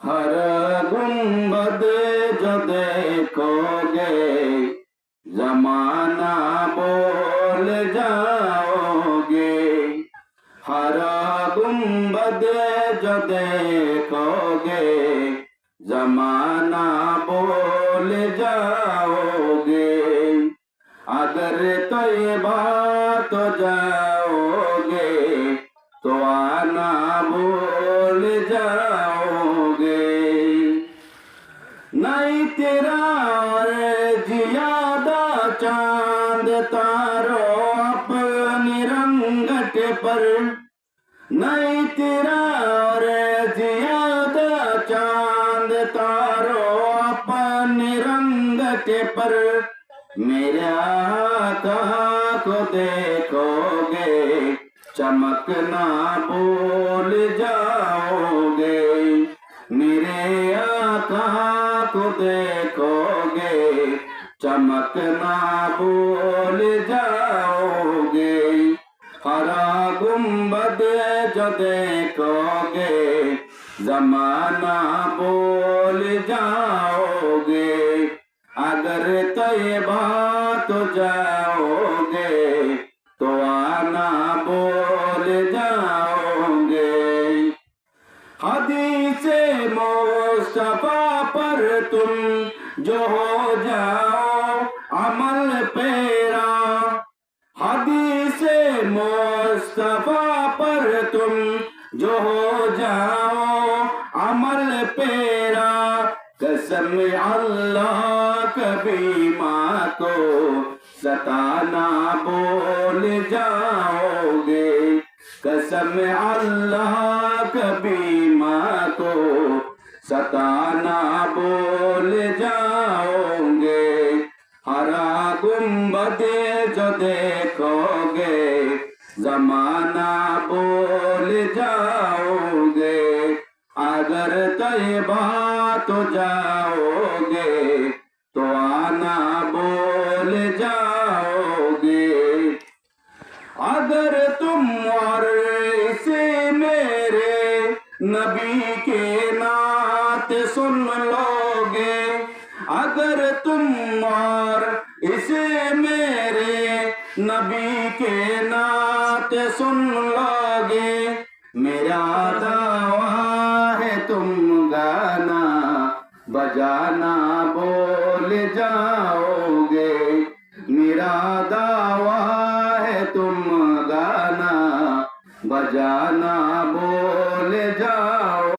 हर गुंबद जो देखोगे जमाना बोल जाओगे। हर गुंबद जो देखोगे जमाना बोल जाओगे। अगर तैयबा तो जाओगे तो आना भूल जाओगे। नहीं तेरा और जियादा चांद तारों अपनी रंगट पर, नहीं तेरा और जियादा चांद तारों अपनी रंगट पर। मेरे आका को देखोगे चमकना भूल जाओगे। मेरे आका को देखोगे चमकना भूल जाओगे। हरा गुंबद जो देखोगे जमाना भूल जाओगे। अगर तैयबा तो जाओगे तो आना बोल जाओगे। हदीसे मुस्तफा पर तुम जो हो जाओ अमल पेरा। हदीसे मुस्तफा पर तुम जो हो जाओ अमल पेरा। कसम अल्लाह कभी माँ को सताना बोल जाओगे। कसम अल्लाह कभी माँ को सताना बोल जाओगे। हरा गुंबद जो देखोगे जमाना बोल जाओगे। अगर तैयबा तो जाओगे तो आना बोल जाओगे। अगर तुम और इसे मेरे नबी के नात सुन लोगे। अगर तुम और इसे मेरे नबी के नात सुन लोगे। मेरा दावा है तुम गाना बजाना बोल जाओगे। मेरा दावा है तुम गाना बजाना